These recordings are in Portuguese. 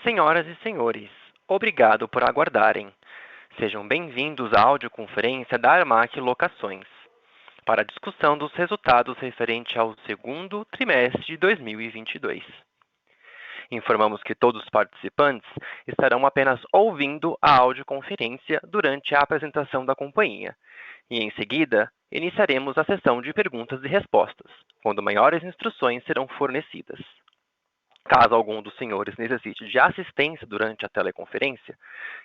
Senhoras e senhores, obrigado por aguardarem. Sejam bem-vindos à audioconferência da Armac Locações, para a discussão dos resultados referente ao segundo trimestre de 2022. Informamos que todos os participantes estarão apenas ouvindo a audioconferência durante a apresentação da companhia, e em seguida iniciaremos a sessão de perguntas e respostas, quando maiores instruções serão fornecidas. Caso algum dos senhores necessite de assistência durante a teleconferência,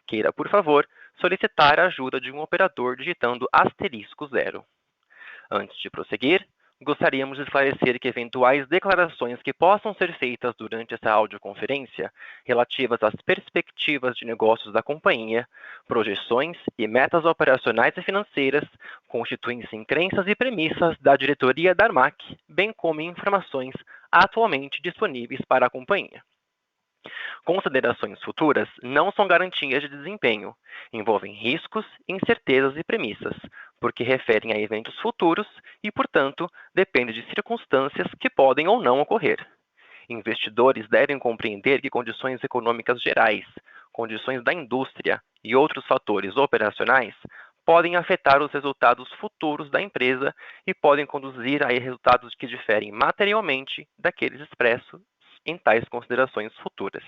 queira, por favor, solicitar a ajuda de um operador digitando *0. Antes de prosseguir, gostaríamos de esclarecer que eventuais declarações que possam ser feitas durante essa audioconferência, relativas às perspectivas de negócios da companhia, projeções e metas operacionais e financeiras, constituem-se em crenças e premissas da diretoria da Armac, bem como informações atualmente disponíveis para a companhia. Considerações futuras não são garantias de desempenho, envolvem riscos, incertezas e premissas, porque referem a eventos futuros e, portanto, dependem de circunstâncias que podem ou não ocorrer. Investidores devem compreender que condições econômicas gerais, condições da indústria e outros fatores operacionais podem afetar os resultados futuros da empresa e podem conduzir a resultados que diferem materialmente daqueles expressos em tais considerações futuras.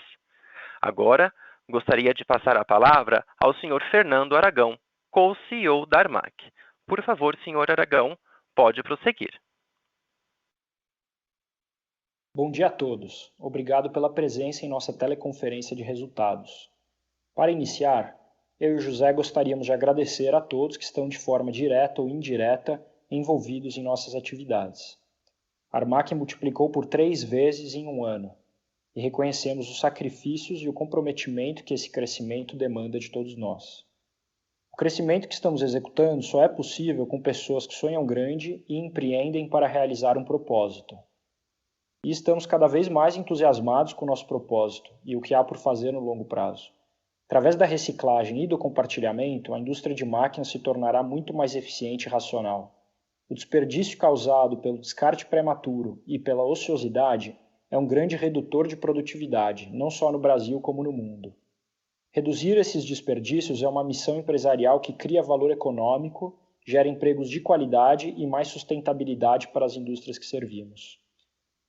Agora, gostaria de passar a palavra ao Sr. Fernando Aragão, co-CEO da Armac. Por favor, Sr. Aragão, pode prosseguir. Bom dia a todos. Obrigado pela presença em nossa teleconferência de resultados. Para iniciar, eu e o José gostaríamos de agradecer a todos que estão de forma direta ou indireta envolvidos em nossas atividades. A Armac multiplicou por 3 vezes em um ano e reconhecemos os sacrifícios e o comprometimento que esse crescimento demanda de todos nós. O crescimento que estamos executando só é possível com pessoas que sonham grande e empreendem para realizar um propósito. E estamos cada vez mais entusiasmados com o nosso propósito e o que há por fazer no longo prazo. Através da reciclagem e do compartilhamento, a indústria de máquinas se tornará muito mais eficiente e racional. O desperdício causado pelo descarte prematuro e pela ociosidade é um grande redutor de produtividade, não só no Brasil como no mundo. Reduzir esses desperdícios é uma missão empresarial que cria valor econômico, gera empregos de qualidade e mais sustentabilidade para as indústrias que servimos.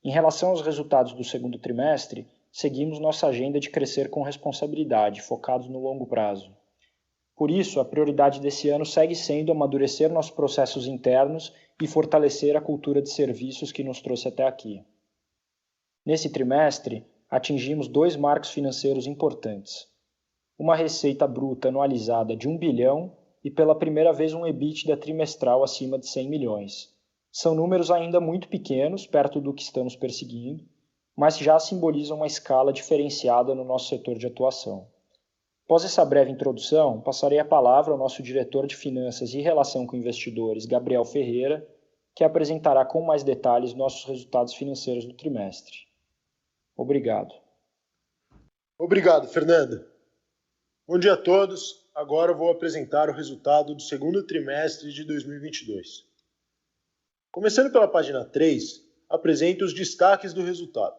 Em relação aos resultados do segundo trimestre, seguimos nossa agenda de crescer com responsabilidade, focados no longo prazo. Por isso, a prioridade desse ano segue sendo amadurecer nossos processos internos e fortalecer a cultura de serviços que nos trouxe até aqui. Nesse trimestre, atingimos 2 marcos financeiros importantes. Uma receita bruta anualizada de 1 bilhão e pela primeira vez um EBITDA trimestral acima de 100 milhões. São números ainda muito pequenos, perto do que estamos perseguindo, mas já simbolizam uma escala diferenciada no nosso setor de atuação. Após essa breve introdução, passarei a palavra ao nosso diretor de Finanças e Relação com Investidores, Gabriel Ferreira, que apresentará com mais detalhes nossos resultados financeiros do trimestre. Obrigado. Obrigado, Fernando. Bom dia a todos. Agora eu vou apresentar o resultado do segundo trimestre de 2022. Começando pela página 3, apresento os destaques do resultado.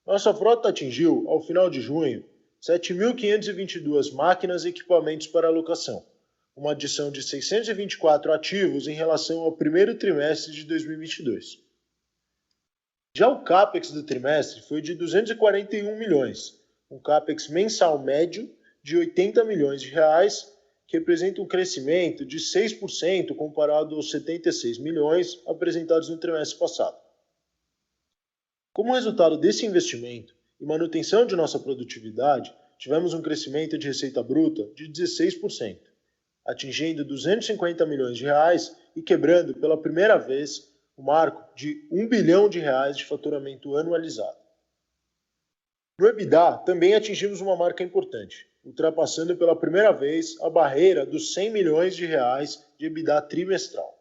Nossa frota atingiu, ao final de junho, 7.522 máquinas e equipamentos para alocação, uma adição de 624 ativos em relação ao primeiro trimestre de 2022. Já o CAPEX do trimestre foi de 241 milhões, um CAPEX mensal médio de 80 milhões de reais, que representa um crescimento de 6% comparado aos 76 milhões apresentados no trimestre passado. Como resultado desse investimento e manutenção de nossa produtividade, tivemos um crescimento de receita bruta de 16%, atingindo 250 milhões de reais e quebrando pela primeira vez o marco de 1 bilhão de reais de faturamento anualizado. No EBITDA, também atingimos uma marca importante, ultrapassando pela primeira vez a barreira dos 100 milhões de reais de EBITDA trimestral.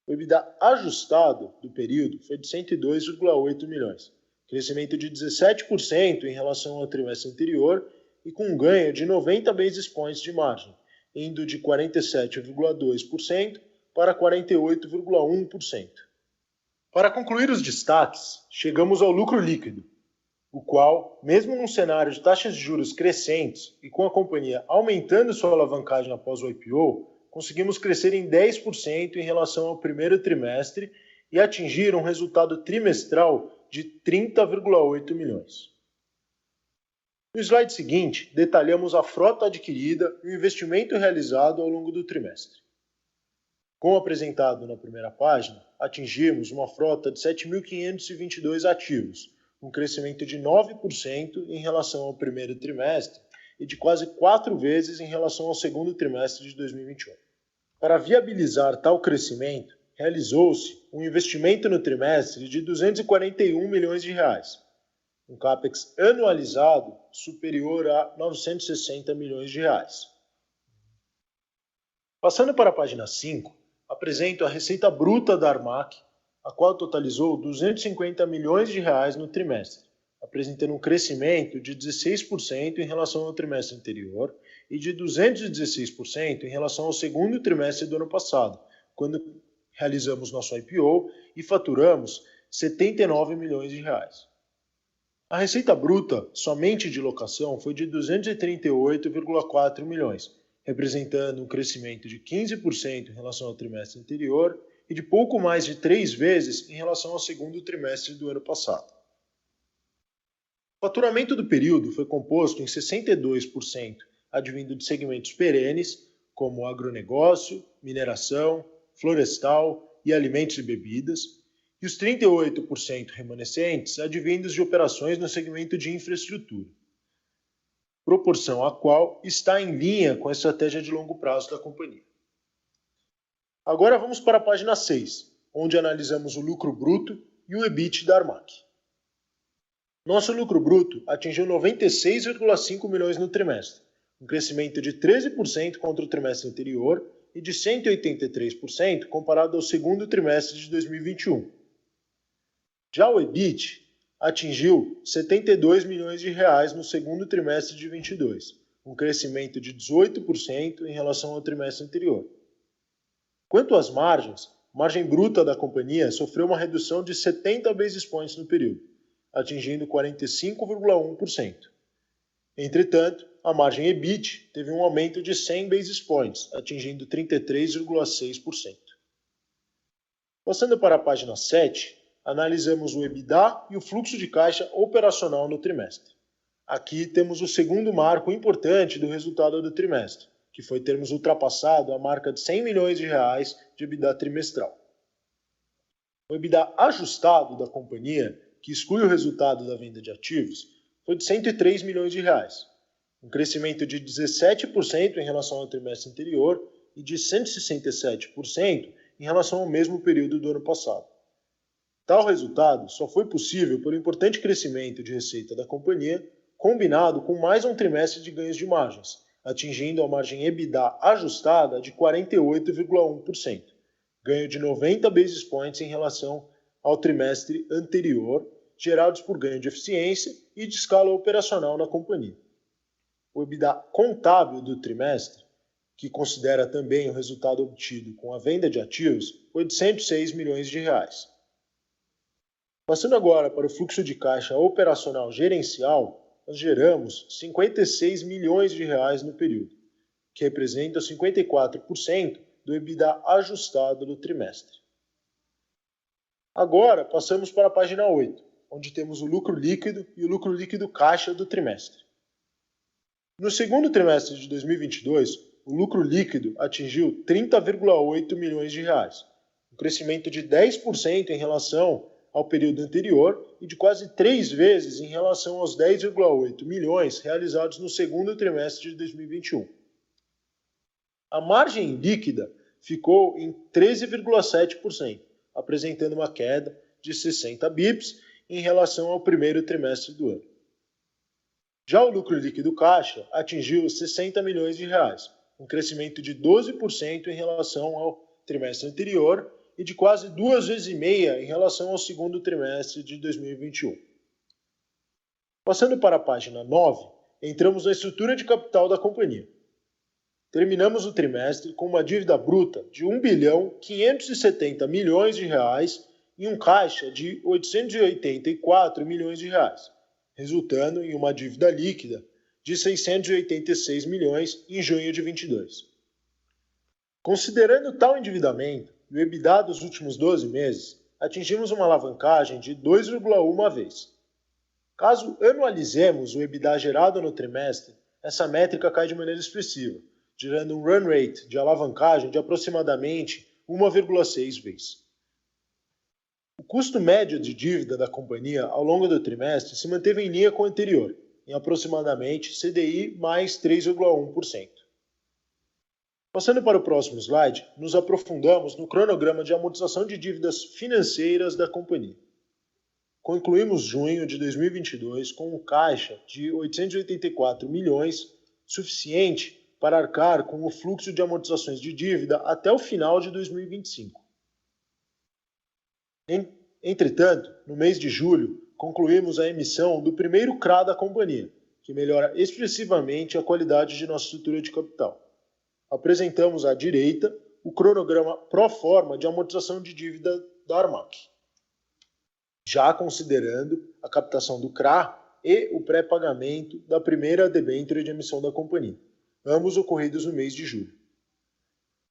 O EBITDA ajustado do período foi de 102,8 milhões, crescimento de 17% em relação ao trimestre anterior e com um ganho de 90 basis points de margem, indo de 47,2% para 48,1%. Para concluir os destaques, chegamos ao lucro líquido. o qual, mesmo num cenário de taxas de juros crescentes e com a companhia aumentando sua alavancagem após o IPO, conseguimos crescer em 10% em relação ao primeiro trimestre e atingir um resultado trimestral de 30,8 milhões. No slide seguinte, detalhamos a frota adquirida e o investimento realizado ao longo do trimestre. Como apresentado na primeira página, atingimos uma frota de 7.522 ativos, um crescimento de 9% em relação ao primeiro trimestre e de quase 4 vezes em relação ao segundo trimestre de 2021. Para viabilizar tal crescimento, realizou-se um investimento no trimestre de 241 milhões de reais, um CAPEX anualizado superior a 960 milhões de reais. Passando para a página 5, apresento a receita bruta da Armac, a qual totalizou 250 milhões de reais no trimestre, apresentando um crescimento de 16% em relação ao trimestre anterior e de 216% em relação ao segundo trimestre do ano passado, quando realizamos nosso IPO e faturamos 79 milhões de reais. A receita bruta, somente de locação, foi de 238,4 milhões, representando um crescimento de 15% em relação ao trimestre anterior e de pouco mais de 3 vezes em relação ao segundo trimestre do ano passado. O faturamento do período foi composto em 62% advindo de segmentos perenes, como agronegócio, mineração, florestal e alimentos e bebidas, e os 38% remanescentes advindos de operações no segmento de infraestrutura, proporção a qual está em linha com a estratégia de longo prazo da companhia. Agora vamos para a página 6, onde analisamos o lucro bruto e o EBIT da Armac. Nosso lucro bruto atingiu 96,5 milhões no trimestre, um crescimento de 13% contra o trimestre anterior e de 183% comparado ao segundo trimestre de 2021. Já o EBIT atingiu 72 milhões de reais no segundo trimestre de 2022, um crescimento de 18% em relação ao trimestre anterior. Quanto às margens, a margem bruta da companhia sofreu uma redução de 70 basis points no período, atingindo 45,1%. Entretanto, a margem EBIT teve um aumento de 100 basis points, atingindo 33,6%. Passando para a página 7, analisamos o EBITDA e o fluxo de caixa operacional no trimestre. Aqui temos o segundo marco importante do resultado do trimestre, que foi termos ultrapassado a marca de 100 milhões de reais de EBITDA trimestral. O EBITDA ajustado da companhia, que exclui o resultado da venda de ativos, foi de 103 milhões de reais, um crescimento de 17% em relação ao trimestre anterior e de 167% em relação ao mesmo período do ano passado. Tal resultado só foi possível pelo importante crescimento de receita da companhia, combinado com mais um trimestre de ganhos de margens, atingindo a margem EBITDA ajustada de 48,1%, ganho de 90 basis points em relação ao trimestre anterior, gerados por ganho de eficiência e de escala operacional na companhia. O EBITDA contábil do trimestre, que considera também o resultado obtido com a venda de ativos, foi de 106 milhões de reais. Passando agora para o fluxo de caixa operacional gerencial, nós geramos 56 milhões de reais no período, que representa 54% do EBITDA ajustado do trimestre. Agora passamos para a página 8, onde temos o lucro líquido e o lucro líquido caixa do trimestre. No segundo trimestre de 2022, o lucro líquido atingiu 30,8 milhões de reais, um crescimento de 10% em relação ao período anterior e de quase 3 vezes em relação aos 10,8 milhões realizados no segundo trimestre de 2021. A margem líquida ficou em 13,7%, apresentando uma queda de 60 bips em relação ao primeiro trimestre do ano. Já o lucro líquido caixa atingiu 60 milhões de reais, um crescimento de 12% em relação ao trimestre anterior e de quase 2 vezes e meia em relação ao segundo trimestre de 2021. Passando para a página 9, entramos na estrutura de capital da companhia. Terminamos o trimestre com uma dívida bruta de 1.570 milhões de reais e um caixa de 884 milhões de reais, resultando em uma dívida líquida de 686 milhões em junho de 22. Considerando tal endividamento e o EBITDA dos últimos 12 meses, atingimos uma alavancagem de 2,1 vezes. Caso anualizemos o EBITDA gerado no trimestre, essa métrica cai de maneira expressiva, gerando um run rate de alavancagem de aproximadamente 1,6 vezes. O custo médio de dívida da companhia ao longo do trimestre se manteve em linha com o anterior, em aproximadamente CDI mais 3,1%. Passando para o próximo slide, nos aprofundamos no cronograma de amortização de dívidas financeiras da companhia. Concluímos junho de 2022 com um caixa de 884 milhões, suficiente para arcar com o fluxo de amortizações de dívida até o final de 2025. Entretanto, no mês de julho, concluímos a emissão do primeiro CRA da companhia, que melhora expressivamente a qualidade de nossa estrutura de capital. Apresentamos à direita o cronograma pro forma de amortização de dívida da Armac, já considerando a captação do CRA e o pré-pagamento da primeira debênture de emissão da companhia, ambos ocorridos no mês de julho.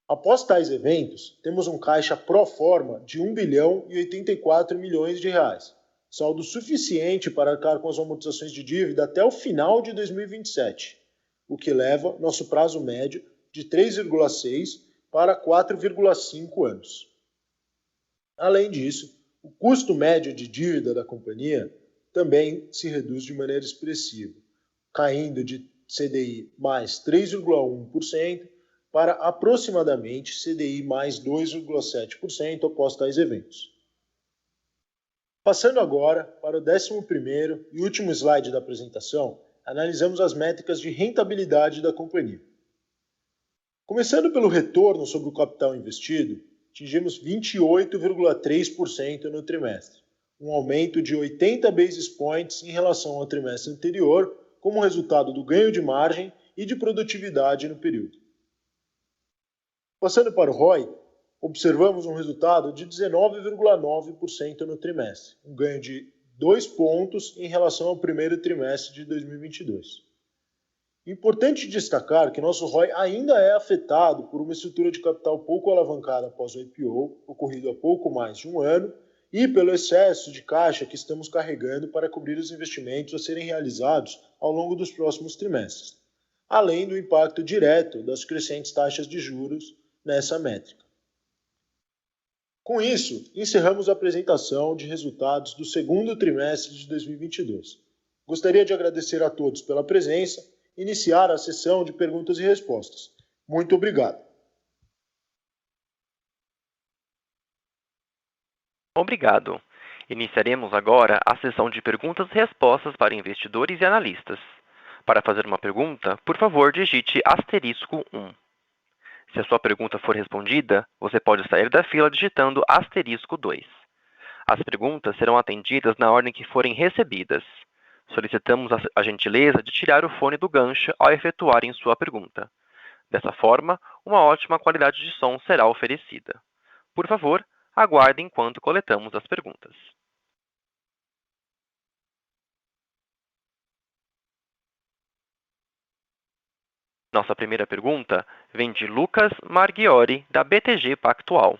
Após tais eventos, temos um caixa pro forma de 1 bilhão e 84 milhões de reais, saldo suficiente para arcar com as amortizações de dívida até o final de 2027, o que leva nosso prazo médio de 3,6 para 4,5 anos. Além disso, o custo médio de dívida da companhia também se reduz de maneira expressiva, caindo de CDI mais 3,1% para aproximadamente CDI mais 2,7% após tais eventos. Passando agora para o 11º e último slide da apresentação, analisamos as métricas de rentabilidade da companhia. Começando pelo retorno sobre o capital investido, atingimos 28,3% no trimestre, um aumento de 80 basis points em relação ao trimestre anterior, como resultado do ganho de margem e de produtividade no período. Passando para o ROI, observamos um resultado de 19,9% no trimestre, um ganho de 2 pontos em relação ao primeiro trimestre de 2022. Importante destacar que nosso ROI ainda é afetado por uma estrutura de capital pouco alavancada após o IPO, ocorrido há pouco mais de um ano, e pelo excesso de caixa que estamos carregando para cobrir os investimentos a serem realizados ao longo dos próximos trimestres, além do impacto direto das crescentes taxas de juros nessa métrica. Com isso, encerramos a apresentação de resultados do segundo trimestre de 2022. Gostaria de agradecer a todos pela presença e iniciar a sessão de perguntas e respostas. Muito obrigado. Obrigado. Iniciaremos agora a sessão de perguntas e respostas para investidores e analistas. Para fazer uma pergunta, por favor, digite *1. Se a sua pergunta for respondida, você pode sair da fila digitando *2. As perguntas serão atendidas na ordem que forem recebidas. Solicitamos a gentileza de tirar o fone do gancho ao efetuarem sua pergunta. Dessa forma, uma ótima qualidade de som será oferecida. Por favor, aguarde enquanto coletamos as perguntas. Nossa primeira pergunta vem de Lucas Marghiori, da BTG Pactual.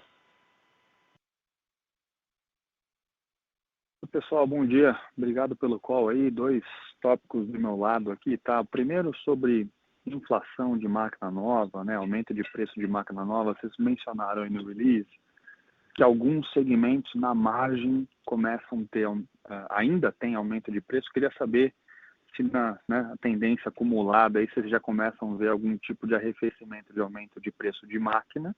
Pessoal, bom dia. Obrigado pelo call aí. 2 tópicos do meu lado aqui, tá? O primeiro sobre inflação de máquina nova, né? Aumento de preço de máquina nova. Vocês mencionaram aí no release que alguns segmentos na margem começam a ter, ainda tem aumento de preço. Queria saber se na tendência acumulada aí vocês já começam a ver algum tipo de arrefecimento de aumento de preço de máquina.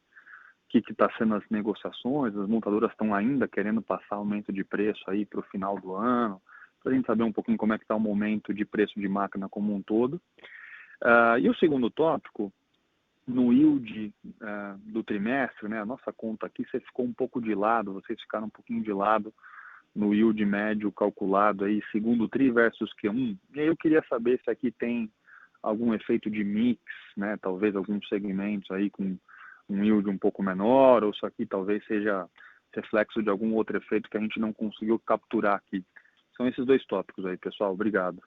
O que está sendo as negociações? As montadoras estão ainda querendo passar aumento de preço aí para o final do ano, para a gente saber um pouquinho como é que está o momento de preço de máquina como um todo. E o segundo tópico, no yield do trimestre, né, a nossa conta aqui, você ficou um pouco de lado, vocês ficaram um pouquinho de lado no yield médio calculado aí, segundo TRI versus Q1. E aí eu queria saber se aqui tem algum efeito de mix, né, talvez alguns segmentos aí com um yield um pouco menor, ou se aqui talvez seja reflexo de algum outro efeito que a gente não conseguiu capturar aqui. São esses 2 tópicos aí, pessoal. Obrigado.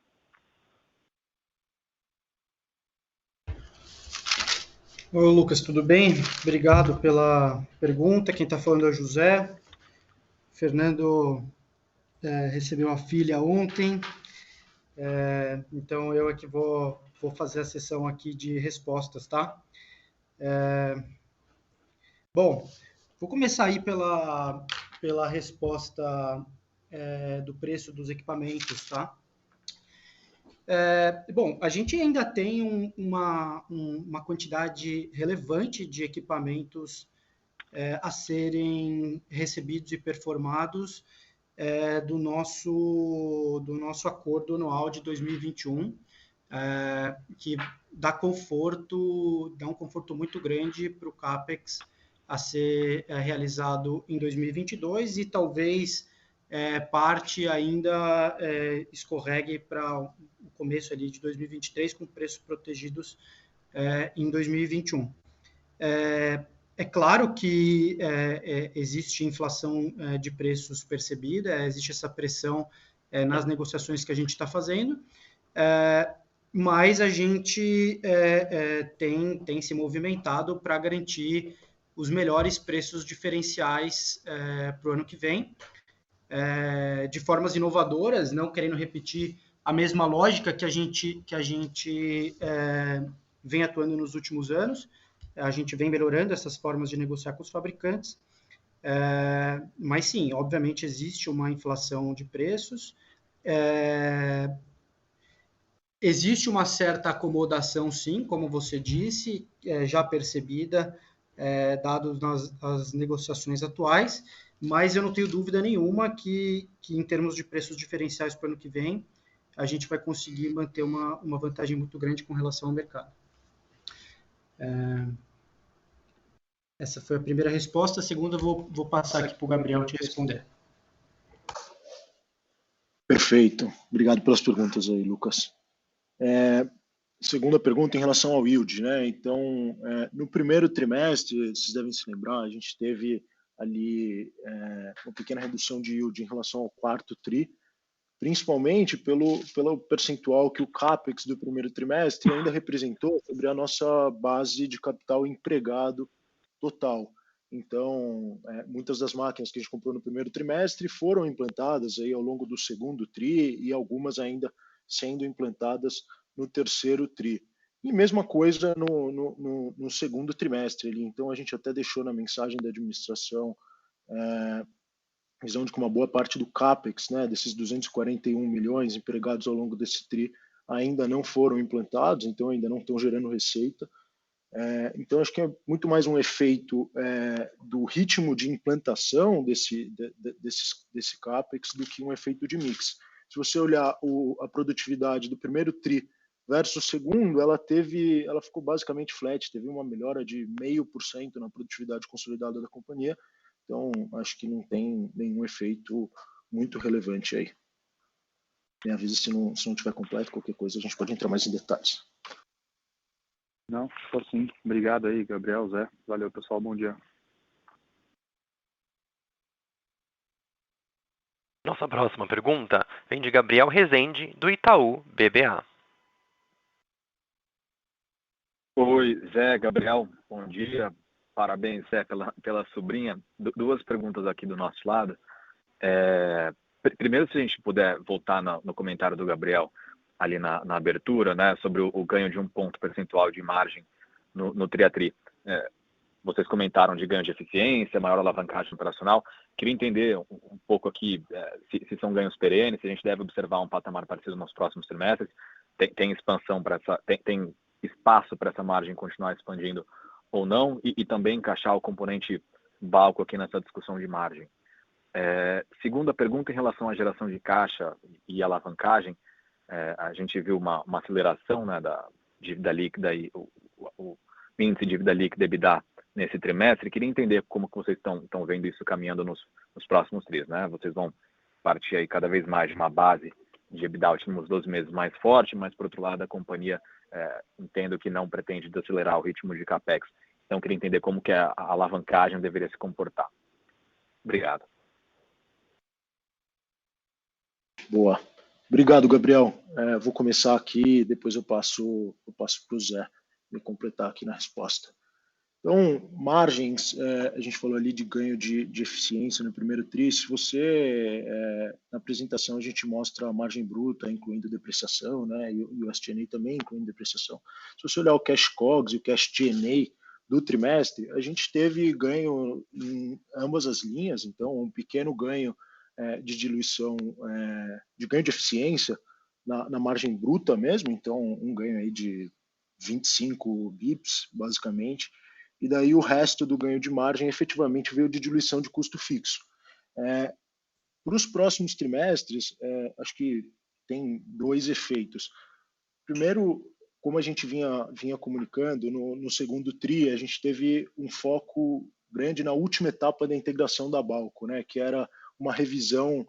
Oi, Lucas, tudo bem? Obrigado pela pergunta. Quem está falando é o José. Fernando recebeu a filha ontem, então eu aqui vou fazer a sessão aqui de respostas, tá? Bom, vou começar aí pela resposta do preço dos equipamentos, tá? Bom, a gente ainda tem uma quantidade relevante de equipamentos a serem recebidos e performados do nosso acordo anual de 2021, que dá um conforto muito grande para o CAPEX a ser realizado em 2022 e talvez parte ainda escorregue para o começo ali de 2023 com preços protegidos em 2021. É claro que existe inflação de preços percebida, existe essa pressão nas negociações que a gente está fazendo, mas a gente tem se movimentado para garantir os melhores preços diferenciais para o ano que vem, de formas inovadoras, não querendo repetir a mesma lógica que a gente vem atuando nos últimos anos. A gente vem melhorando essas formas de negociar com os fabricantes, mas sim, obviamente existe uma inflação de preços, existe uma certa acomodação, sim, como você disse, já percebida, dadas as negociações atuais, mas eu não tenho dúvida nenhuma que em termos de preços diferenciais para o ano que vem, a gente vai conseguir manter uma vantagem muito grande com relação ao mercado. Essa foi a primeira resposta. A segunda eu vou passar aqui para o Gabriel te responder. Perfeito. Obrigado pelas perguntas aí, Lucas. Segunda pergunta em relação ao yield, né? Então, no primeiro trimestre, vocês devem se lembrar, a gente teve ali uma pequena redução de yield em relação ao quarto tri, principalmente pelo percentual que o CAPEX do primeiro trimestre ainda representou sobre a nossa base de capital empregado total. Então, muitas das máquinas que a gente comprou no primeiro trimestre foram implantadas aí ao longo do segundo tri e algumas ainda sendo implantadas no terceiro tri. E mesma coisa no segundo trimestre. Então, a gente até deixou na mensagem da administração visão de que uma boa parte do CAPEX, né, desses 241 milhões empregados ao longo desse tri, ainda não foram implantados, então ainda não estão gerando receita. Então, acho que é muito mais um efeito do ritmo de implantação desse CAPEX do que um efeito de mix. Se você olhar a produtividade do primeiro tri versus o segundo, ela ficou basicamente flat, teve uma melhora de 0,5% na produtividade consolidada da companhia. Então, acho que não tem nenhum efeito muito relevante aí. Me avisa se não estiver completo, qualquer coisa a gente pode entrar mais em detalhes. Não, só sim. Obrigado aí, Gabriel, Zé. Valeu, pessoal. Bom dia. Nossa próxima pergunta vem de Gabriel Rezende, do Itaú BBA. Oi, Zé, Gabriel, bom dia. Parabéns, Zé, pela sobrinha. Duas perguntas aqui do nosso lado. Primeiro, se a gente puder voltar no comentário do Gabriel, ali na abertura, né, sobre o ganho de 1 ponto percentual de margem no tri-a-tri. Vocês comentaram de ganho de eficiência, maior alavancagem operacional. Queria entender um pouco aqui se são ganhos perenes, se a gente deve observar um patamar parecido nos próximos trimestres. Tem expansão para tem espaço para essa margem continuar expandindo ou não, e também encaixar o componente Balco aqui nessa discussão de margem. Segunda pergunta em relação à geração de caixa e alavancagem, a gente viu uma aceleração, né, da dívida líquida e o índice de dívida líquida EBITDA nesse trimestre. Queria entender como que vocês estão vendo isso caminhando nos próximos tris, né? Vocês vão partir aí cada vez mais de uma base de EBITDA últimos 12 meses mais forte, mas por outro lado a companhia entendo que não pretende desacelerar o ritmo de CAPEX. Então queria entender como que a alavancagem deveria se comportar. Obrigado. Boa. Obrigado, Gabriel. Vou começar aqui, depois eu passo para o Zé me completar aqui na resposta. Então, margens, a gente falou ali de ganho de eficiência no primeiro TRI. Se você, na apresentação, a gente mostra a margem bruta, incluindo depreciação, né, e o SG&A também, incluindo depreciação. Se você olhar o cash COGS e o cash G&A do trimestre, a gente teve ganho em ambas as linhas, então um pequeno ganho de diluição, de ganho de eficiência na margem bruta mesmo, então um ganho aí de 25 bips, basicamente, e daí o resto do ganho de margem efetivamente veio de diluição de custo fixo. Para os próximos trimestres, acho que tem dois efeitos. Primeiro, como a gente vinha comunicando, no segundo TRI, a gente teve um foco grande na última etapa da integração da Balco, né, que era uma revisão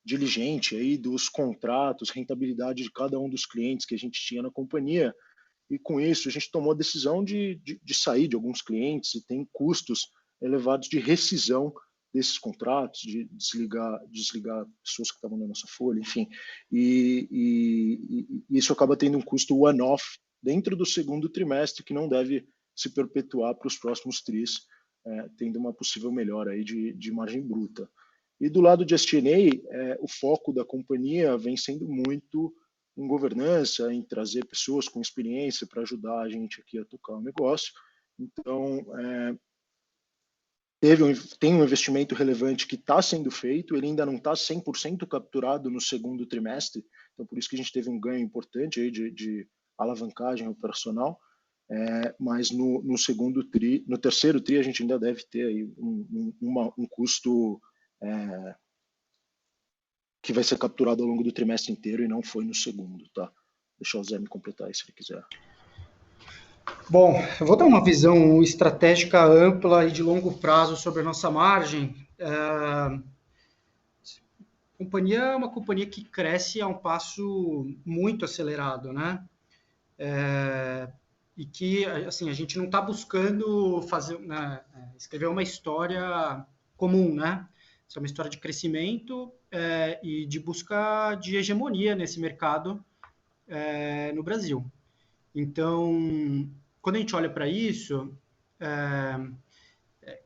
diligente aí dos contratos, rentabilidade de cada um dos clientes que a gente tinha na companhia, e com isso a gente tomou a decisão de sair de alguns clientes e tem custos elevados de rescisão desses contratos, de desligar pessoas que estavam na nossa folha, enfim, e isso acaba tendo um custo one-off dentro do segundo trimestre que não deve se perpetuar para os próximos tris, tendo uma possível melhora aí de margem bruta. E do lado de SG&A, o foco da companhia vem sendo muito em governança, em trazer pessoas com experiência para ajudar a gente aqui a tocar o negócio. Então, tem um investimento relevante que está sendo feito, ele ainda não está 100% capturado no segundo trimestre, então por isso que a gente teve um ganho importante aí de alavancagem operacional, mas no terceiro TRI a gente ainda deve ter aí um custo que vai ser capturado ao longo do trimestre inteiro e não foi no segundo, tá? Deixa o Zé me completar aí se ele quiser. Bom, eu vou dar uma visão estratégica ampla e de longo prazo sobre a nossa margem. A companhia é uma companhia que cresce a um passo muito acelerado, né? E que, assim, a gente não está buscando escrever uma história comum, né? Isso é uma história de crescimento e de busca de hegemonia nesse mercado no Brasil. Então, quando a gente olha para isso,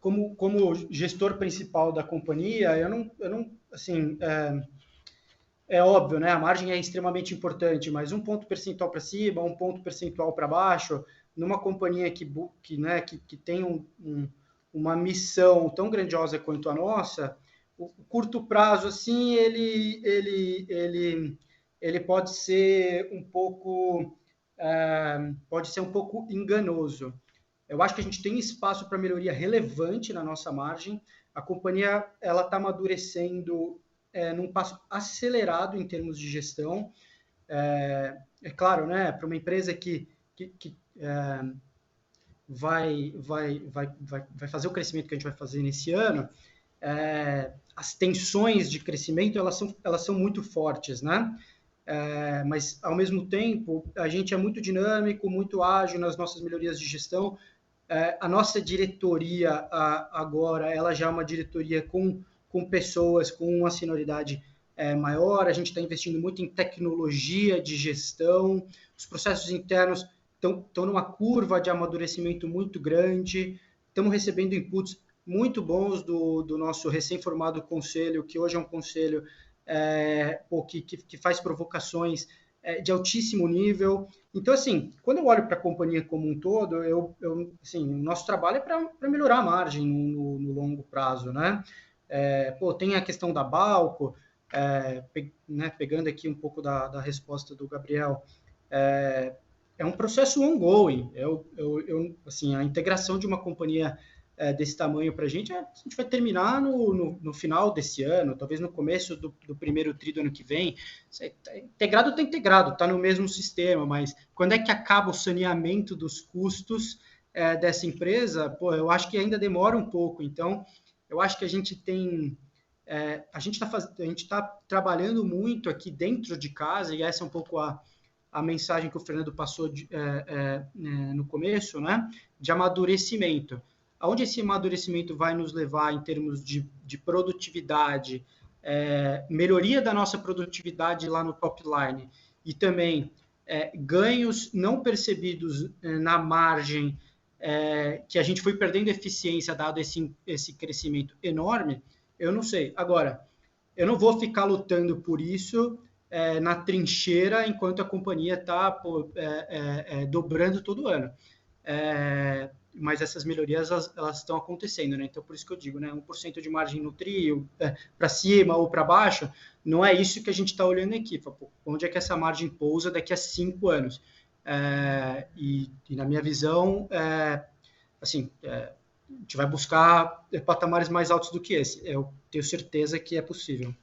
como gestor principal da companhia, eu não assim, é óbvio, né? A margem é extremamente importante, mas um ponto percentual para cima, um ponto percentual para baixo, numa companhia que tem uma missão tão grandiosa quanto a nossa, o curto prazo, assim, ele pode ser um pouco enganoso. Eu acho que a gente tem espaço para melhoria relevante na nossa margem. A companhia ela está amadurecendo num passo acelerado em termos de gestão. É claro, né? Para uma empresa que vai fazer o crescimento que a gente vai fazer nesse ano, as tensões de crescimento elas são muito fortes, né? Mas, ao mesmo tempo, a gente é muito dinâmico, muito ágil nas nossas melhorias de gestão. A nossa diretoria agora, ela já é uma diretoria com pessoas com uma senioridade maior, a gente está investindo muito em tecnologia de gestão, os processos internos estão numa curva de amadurecimento muito grande, estamos recebendo inputs muito bons do nosso recém-formado conselho, que hoje é um conselho que faz provocações de altíssimo nível. Então, assim, quando eu olho para a companhia como um todo, assim, o nosso trabalho é para melhorar a margem no longo prazo, né? Tem a questão da Balco, pegando aqui um pouco da resposta do Gabriel, é um processo ongoing. Assim, a integração de uma companhia desse tamanho para a gente vai terminar no final desse ano, talvez no começo do primeiro TRI do ano que vem. Integrado está integrado, está no mesmo sistema, mas quando é que acaba o saneamento dos custos dessa empresa? Eu acho que ainda demora um pouco. Então, eu acho que a gente está trabalhando muito aqui dentro de casa, e essa é um pouco a mensagem que o Fernando passou no começo, né, de amadurecimento. Aonde esse amadurecimento vai nos levar em termos de produtividade, melhoria da nossa produtividade lá no top line e também ganhos não percebidos na margem, que a gente foi perdendo eficiência dado esse crescimento enorme, eu não sei. Agora, eu não vou ficar lutando por isso na trincheira enquanto a companhia está dobrando todo ano. Mas essas melhorias elas estão acontecendo, né? Então, por isso que eu digo, né? 1% de margem no trio, para cima ou para baixo, não é isso que a gente está olhando aqui. Onde é que essa margem pousa daqui a 5 anos? E na minha visão, a gente vai buscar patamares mais altos do que esse. Eu tenho certeza que é possível.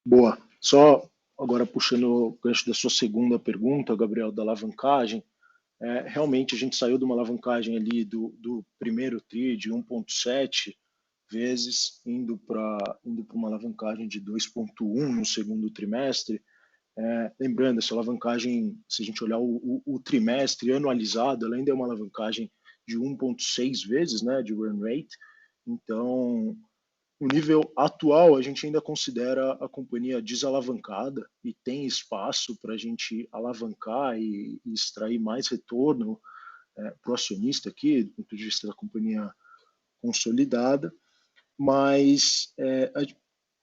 Boa. Só agora puxando o gancho da sua segunda pergunta, Gabriel, da alavancagem, realmente a gente saiu de uma alavancagem ali do primeiro TRI de 1,7 vezes, indo para uma alavancagem de 2,1 no segundo trimestre. Lembrando, essa alavancagem, se a gente olhar o trimestre anualizado, ela ainda é uma alavancagem de 1,6 vezes, né, de run rate. Então, no nível atual, a gente ainda considera a companhia desalavancada e tem espaço para a gente alavancar e extrair mais retorno para o acionista aqui, do ponto de vista da companhia consolidada, mas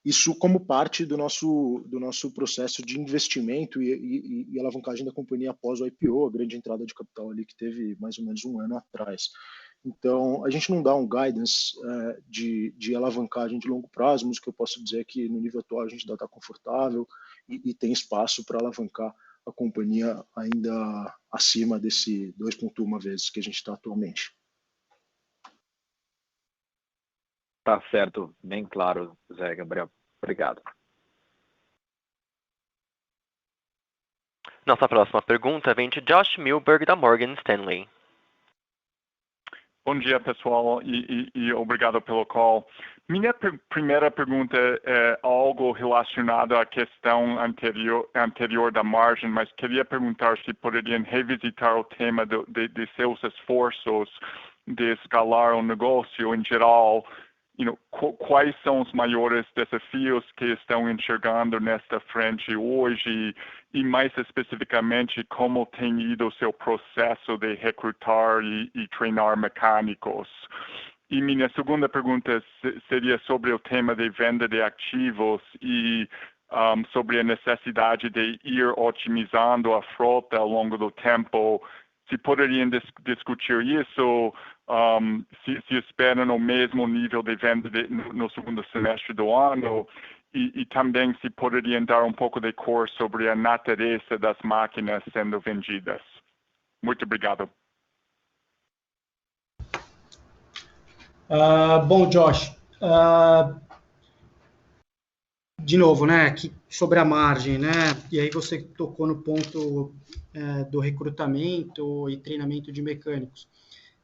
isso como parte do nosso processo de investimento e alavancagem da companhia após o IPO, a grande entrada de capital ali que teve mais ou menos um ano atrás. Então, a gente não dá um guidance de alavancagem de longo prazo, mas o que eu posso dizer é que no nível atual a gente ainda está confortável e tem espaço para alavancar a companhia ainda acima desse 2,1 vezes que a gente está atualmente. Tá certo, bem claro, Zé Gabriel. Obrigado. Nossa próxima pergunta vem de Josh Milberg, da Morgan Stanley. Bom dia, pessoal, e obrigado pelo call. Minha primeira pergunta é algo relacionado à questão anterior da margem, mas queria perguntar se poderiam revisitar o tema de seus esforços de escalar o negócio em geral. Quais são os maiores desafios que estão enxergando nesta frente hoje e mais especificamente, como tem ido o seu processo de recrutar e treinar mecânicos? E minha segunda pergunta seria sobre o tema de venda de ativos e sobre a necessidade de ir otimizando a frota ao longo do tempo. Se poderiam discutir isso, se esperam o mesmo nível de venda no segundo semestre do ano e também se poderiam dar um pouco de cor sobre a natureza das máquinas sendo vendidas. Muito obrigado. Bom, Josh, de novo, né, sobre a margem, né, e aí você tocou no ponto do recrutamento e treinamento de mecânicos.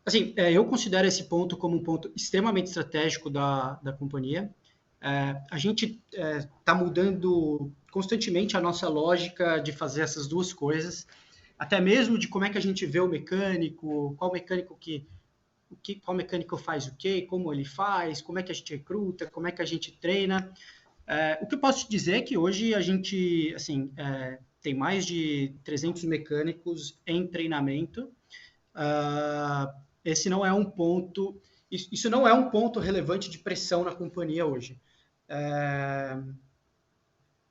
Assim, eu considero esse ponto como um ponto extremamente estratégico da companhia. A gente está mudando constantemente a nossa lógica de fazer essas duas coisas, até mesmo de como é que a gente vê o mecânico, qual mecânico faz o quê, como ele faz, como é que a gente recruta, como é que a gente treina. O que eu posso te dizer é que hoje a gente tem mais de 300 mecânicos em treinamento. Esse não é um ponto, isso não é um ponto relevante de pressão na companhia hoje. A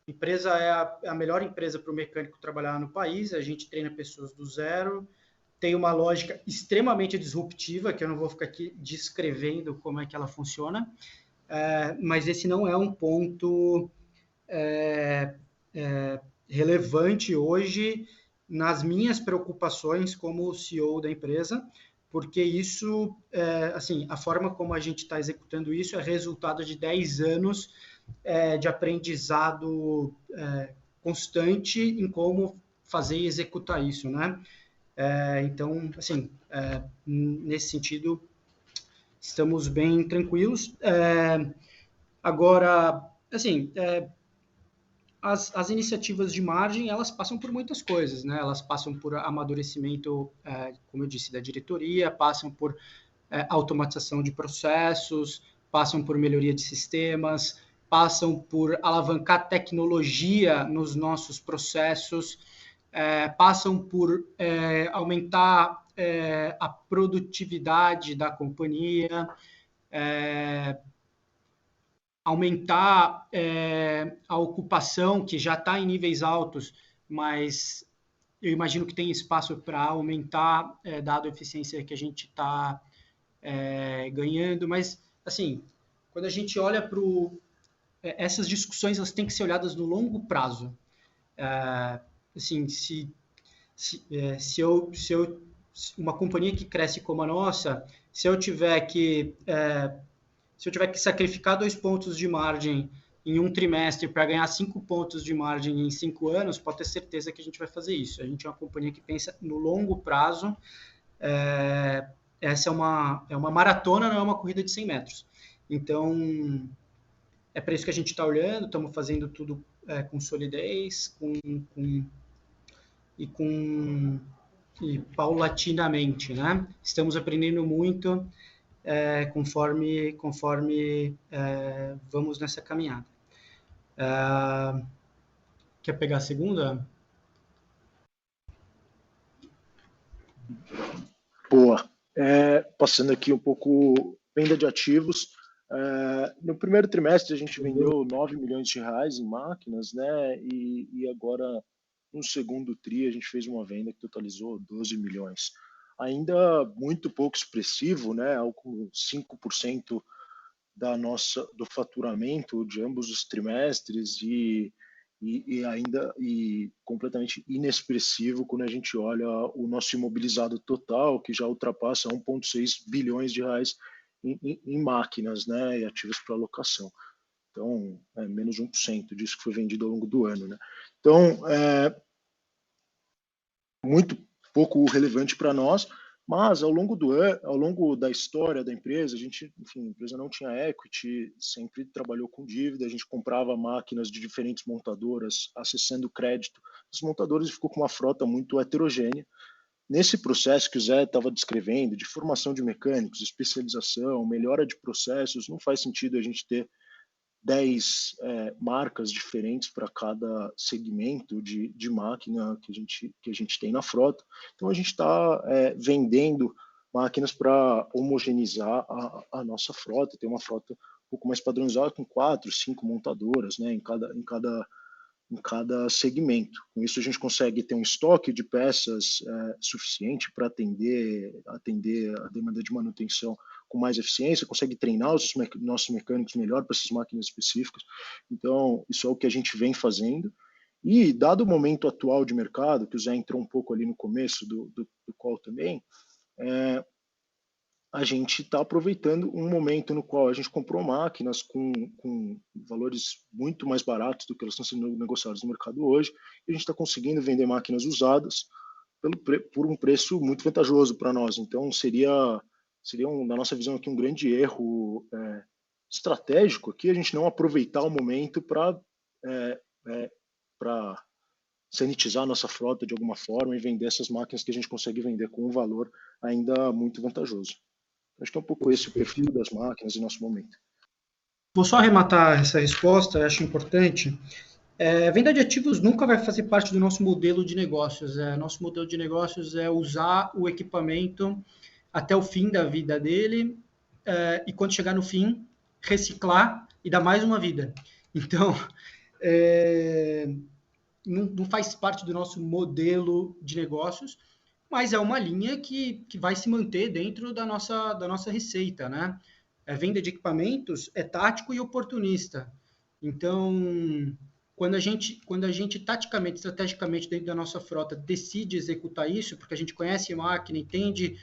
empresa é a melhor empresa para o mecânico trabalhar no país, a gente treina pessoas do zero, tem uma lógica extremamente disruptiva, que eu não vou ficar aqui descrevendo como é que ela funciona, mas esse não é um ponto relevante hoje nas minhas preocupações como CEO da empresa, porque isso, a forma como a gente está executando isso é resultado de 10 anos de aprendizado constante em como fazer e executar isso, né? Então, nesse sentido, estamos bem tranquilos. Agora, as iniciativas de margem, elas passam por muitas coisas, né? Elas passam por amadurecimento, como eu disse, da diretoria, passam por automatização de processos, passam por melhoria de sistemas, passam por alavancar tecnologia nos nossos processos, passam por aumentar a produtividade da companhia, aumentar a ocupação, que já está em níveis altos, mas eu imagino que tem espaço para aumentar, dado a eficiência que a gente está ganhando. Mas, assim, quando a gente olha para essas discussões, elas têm que ser olhadas no longo prazo. Assim, uma companhia que cresce como a nossa, se eu tiver que sacrificar 2 pontos de margem em um trimestre para ganhar 5 pontos de margem em 5 anos, pode ter certeza que a gente vai fazer isso. A gente é uma companhia que pensa no longo prazo. Essa é uma maratona, não é uma corrida de 100 metros. Então, é para isso que a gente está olhando, estamos fazendo tudo com solidez, e paulatinamente, né? Estamos aprendendo muito conforme vamos nessa caminhada. Quer pegar a segunda? Boa. Passando aqui um pouco venda de ativos. No primeiro trimestre a gente vendeu 9 milhões de reais em máquinas, né? E agora no segundo tri a gente fez uma venda que totalizou 12 milhões. Ainda muito pouco expressivo, né? Algo 5% do faturamento de ambos os trimestres e ainda completamente inexpressivo quando a gente olha o nosso imobilizado total, que já ultrapassa 1,6 bilhões de reais em máquinas, né, e ativos para alocação. Então, menos 1% disso que foi vendido ao longo do ano, né? Então, muito pouco relevante para nós, mas ao longo da história da empresa, a empresa não tinha equity, sempre trabalhou com dívida, a gente comprava máquinas de diferentes montadoras, acessando crédito dos montadores, e ficou com uma frota muito heterogênea. Nesse processo que o Zé estava descrevendo, de formação de mecânicos, especialização, melhora de processos, não faz sentido a gente ter 10 marcas diferentes para cada segmento de máquina que a gente tem na frota. Então, a gente está vendendo máquinas para homogeneizar a nossa frota, ter uma frota um pouco mais padronizada, com 4, 5 montadoras, né, em cada segmento. Com isso, a gente consegue ter um estoque de peças suficiente para atender a demanda de manutenção com mais eficiência, consegue treinar os nossos mecânicos melhor para essas máquinas específicas. Então, isso é o que a gente vem fazendo. E, dado o momento atual de mercado, que o Zé entrou um pouco ali no começo do call também, a gente está aproveitando um momento no qual a gente comprou máquinas com valores muito mais baratos do que elas estão sendo negociadas no mercado hoje, e a gente está conseguindo vender máquinas usadas por um preço muito vantajoso para nós. Então, seria na nossa visão aqui, um grande erro estratégico aqui, a gente não aproveitar o momento para sanitizar a nossa frota de alguma forma e vender essas máquinas que a gente consegue vender com um valor ainda muito vantajoso. Acho que é um pouco esse o perfil das máquinas em nosso momento. Vou só arrematar essa resposta, acho importante. Venda de ativos nunca vai fazer parte do nosso modelo de negócios. Nosso modelo de negócios é usar o equipamento até o fim da vida dele, e quando chegar no fim, reciclar e dar mais uma vida. Então, não faz parte do nosso modelo de negócios, mas é uma linha que vai se manter dentro da nossa receita, né? Venda de equipamentos é tático e oportunista. Então, quando a gente taticamente, estrategicamente, dentro da nossa frota, decide executar isso, porque a gente conhece a máquina, entende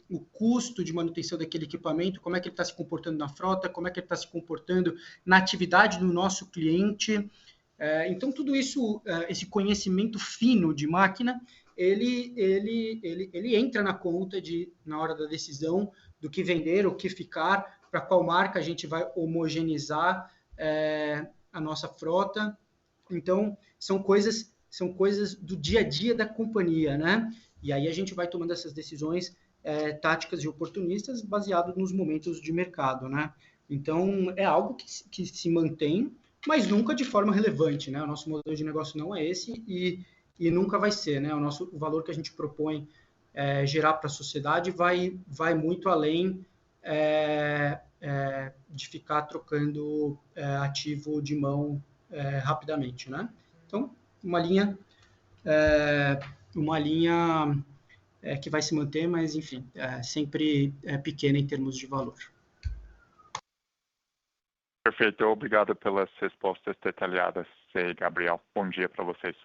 o custo de manutenção daquele equipamento, como é que ele está se comportando na frota, como é que ele está se comportando na atividade do nosso cliente. Então, tudo isso, esse conhecimento fino de máquina, ele entra na conta na hora da decisão do que vender, o que ficar, para qual marca a gente vai homogeneizar a nossa frota. Então, são coisas do dia a dia da companhia, né? E aí a gente vai tomando essas decisões táticas e oportunistas baseado nos momentos de mercado, né? Então, é algo que se mantém, mas nunca de forma relevante, né? O nosso modelo de negócio não é esse e nunca vai ser, né? O valor que a gente propõe gerar para a sociedade vai muito além de ficar trocando ativo de mão rapidamente, né? Então, uma linha que vai se manter, mas, enfim, sempre pequena em termos de valor. Perfeito, obrigado pelas respostas detalhadas, Gabriel. Bom dia para vocês.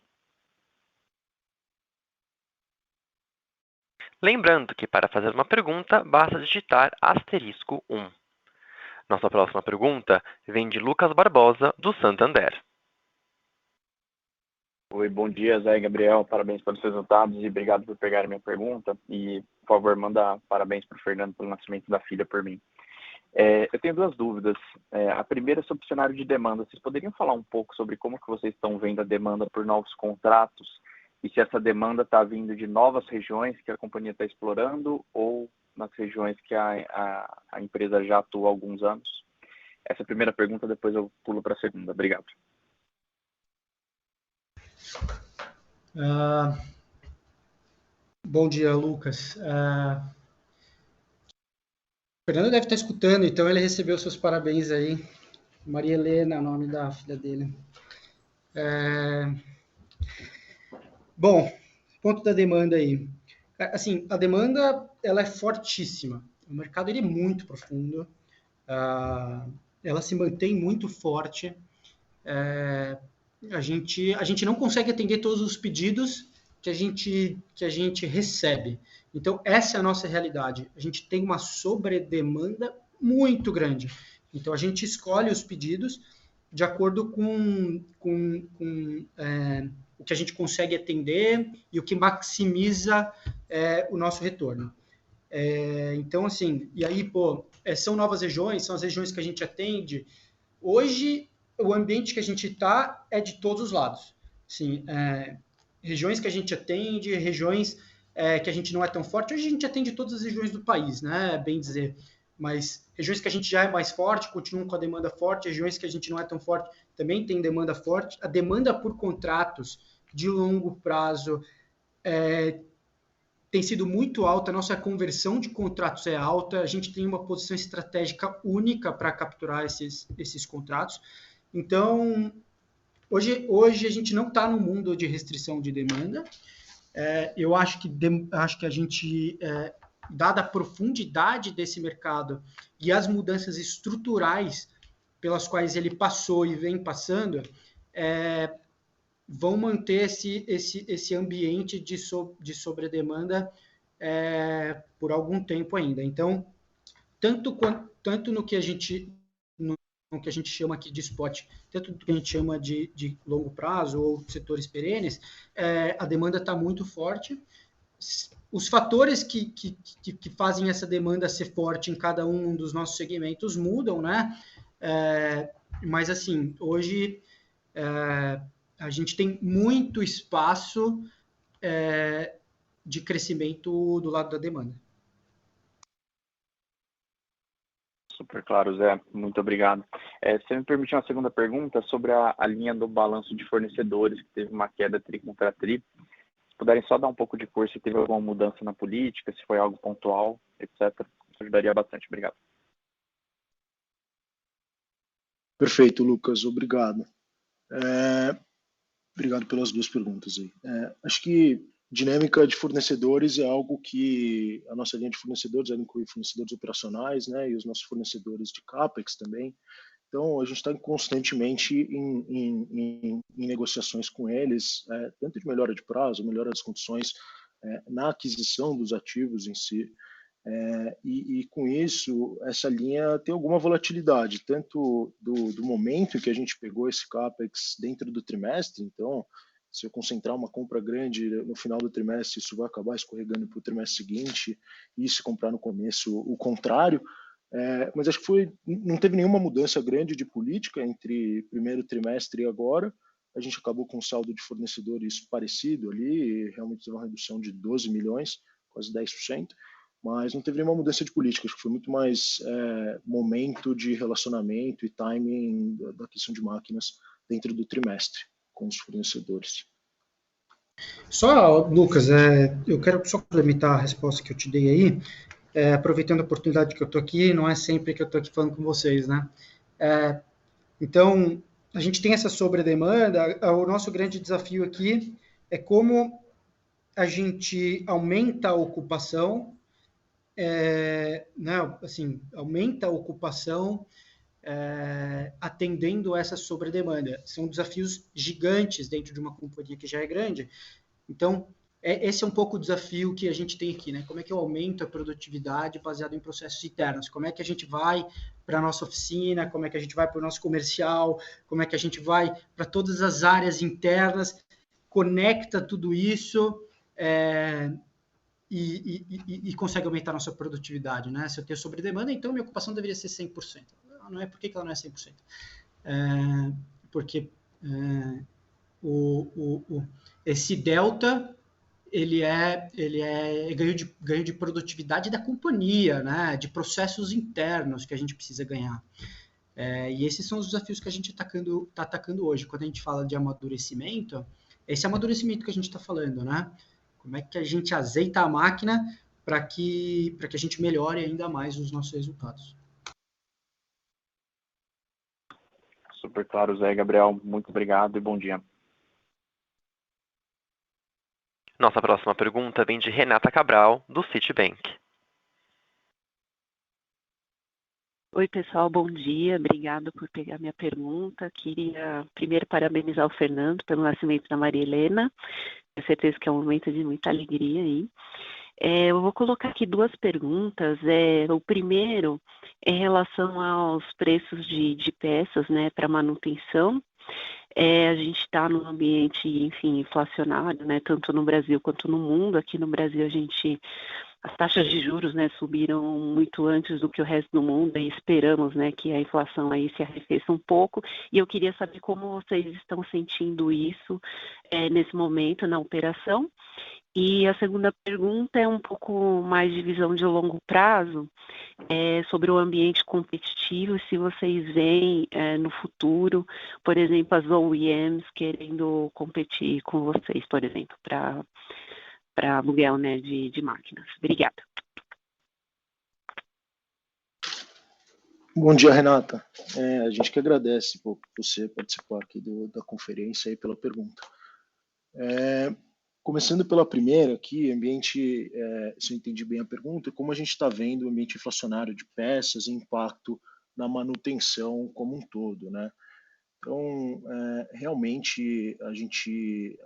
Lembrando que para fazer uma pergunta, basta digitar *1. Nossa próxima pergunta vem de Lucas Barbosa, do Santander. Oi, bom dia, Zé e Gabriel. Parabéns pelos resultados e obrigado por pegar a minha pergunta. E, por favor, manda parabéns para o Fernando pelo nascimento da filha por mim. Eu tenho duas dúvidas. A primeira é sobre o cenário de demanda. Vocês poderiam falar um pouco sobre como que vocês estão vendo a demanda por novos contratos e se essa demanda está vindo de novas regiões que a companhia está explorando ou nas regiões que a empresa já atua há alguns anos? Essa é a primeira pergunta, depois eu pulo para a segunda. Obrigado. Bom dia, Lucas. O Fernando deve estar escutando, então ele recebeu seus parabéns aí. Maria Helena, o nome da filha dele. Bom, ponto da demanda aí. Assim, a demanda ela é fortíssima. O mercado ele é muito profundo. Ela se mantém muito forte. A gente não consegue atender todos os pedidos que a gente recebe. Então, essa é a nossa realidade. A gente tem uma sobredemanda muito grande. Então, a gente escolhe os pedidos de acordo com o que a gente consegue atender e o que maximiza o nosso retorno. Então, assim, e aí, são novas regiões, são as regiões que a gente atende. Hoje, o ambiente que a gente está é de todos os lados. Sim, regiões que a gente atende, regiões que a gente não é tão forte. Hoje a gente atende todas as regiões do país, né? Bem dizer. Mas regiões que a gente já é mais forte, continuam com a demanda forte. Regiões que a gente não é tão forte, também tem demanda forte. A demanda por contratos de longo prazo tem sido muito alta, a nossa conversão de contratos é alta, a gente tem uma posição estratégica única para capturar esses contratos. Então, hoje a gente não está no mundo de restrição de demanda. Eu acho que a gente, dada a profundidade desse mercado e as mudanças estruturais pelas quais ele passou e vem passando, vão manter esse ambiente de sobredemanda por algum tempo ainda. Então, tanto no que a gente chama aqui de spot, tanto no que a gente chama de longo prazo ou setores perenes, a demanda está muito forte. Os fatores que fazem essa demanda ser forte em cada um dos nossos segmentos mudam, né? Mas, assim, hoje a gente tem muito espaço de crescimento do lado da demanda. Super claro, Zé. Muito obrigado. Você me permitiu uma segunda pergunta sobre a linha do balanço de fornecedores, que teve uma queda tri contra tri. Se puderem só dar um pouco de cor, se teve alguma mudança na política, se foi algo pontual, etc. Isso ajudaria bastante. Obrigado. Perfeito, Lucas. Obrigado. Obrigado pelas duas perguntas aí. Acho que dinâmica de fornecedores é algo que a nossa linha de fornecedores, ela inclui fornecedores operacionais, né, e os nossos fornecedores de CAPEX também. Então, a gente está constantemente em negociações com eles, tanto de melhora de prazo, melhora das condições na aquisição dos ativos em si. E com isso, essa linha tem alguma volatilidade, tanto do momento que a gente pegou esse CAPEX dentro do trimestre. Então, se eu concentrar uma compra grande no final do trimestre, isso vai acabar escorregando para o trimestre seguinte, e se comprar no começo, o contrário. Mas acho que não teve nenhuma mudança grande de política entre primeiro trimestre e agora. A gente acabou com um saldo de fornecedores parecido ali, realmente teve uma redução de 12 milhões, quase 10%. mas não teve nenhuma mudança de política, acho que foi muito mais momento de relacionamento e timing da aquisição de máquinas dentro do trimestre com os fornecedores. Só, Lucas, eu quero só complementar a resposta que eu te dei aí, aproveitando a oportunidade que eu estou aqui, não é sempre que eu estou aqui falando com vocês, né? Então, a gente tem essa sobredemanda, o nosso grande desafio aqui é como a gente aumenta a ocupação, né, assim, aumenta a ocupação atendendo essa sobredemanda. São desafios gigantes dentro de uma companhia que já é grande. Então, esse é um pouco o desafio que a gente tem aqui, né? Como é que eu aumento a produtividade baseado em processos internos? Como é que a gente vai para a nossa oficina? Como é que a gente vai para o nosso comercial? Como é que a gente vai para todas as áreas internas? Conecta tudo isso e consegue aumentar a nossa produtividade, né? Se eu tenho sobredemanda, então minha ocupação deveria ser 100%. Não é, por que ela não é 100%? Porque esse delta ele é ganho de produtividade da companhia, né? De processos internos que a gente precisa ganhar. E esses são os desafios que a gente está atacando hoje. Quando a gente fala de amadurecimento, esse amadurecimento que a gente está falando, né? Como é que a gente azeita a máquina para que a gente melhore ainda mais os nossos resultados. Super claro, Zé e Gabriel. Muito obrigado e bom dia. Nossa próxima pergunta vem de Renata Cabral, do Citibank. Oi, pessoal, bom dia. Obrigado por pegar minha pergunta. Queria primeiro parabenizar o Fernando pelo nascimento da Maria Helena. Tenho certeza que é um momento de muita alegria aí. Eu vou colocar aqui duas perguntas. O primeiro é em relação aos preços de peças, né, para manutenção. A gente está num ambiente, enfim, inflacionário, né, tanto no Brasil quanto no mundo. Aqui no Brasil as taxas de juros, né, subiram muito antes do que o resto do mundo e esperamos, né, que a inflação aí se arrefeça um pouco. E eu queria saber como vocês estão sentindo isso nesse momento na operação. E a segunda pergunta é um pouco mais de visão de longo prazo, sobre o ambiente competitivo, se vocês veem no futuro, por exemplo, as OEMs querendo competir com vocês, por exemplo, para aluguel, né, de máquinas. Obrigada. Bom dia, Renata. A gente que agradece por você participar aqui da conferência e pela pergunta. Começando pela primeira aqui, ambiente, se eu entendi bem a pergunta, como a gente está vendo o ambiente inflacionário de peças e impacto na manutenção como um todo, né? Então, realmente, a gente,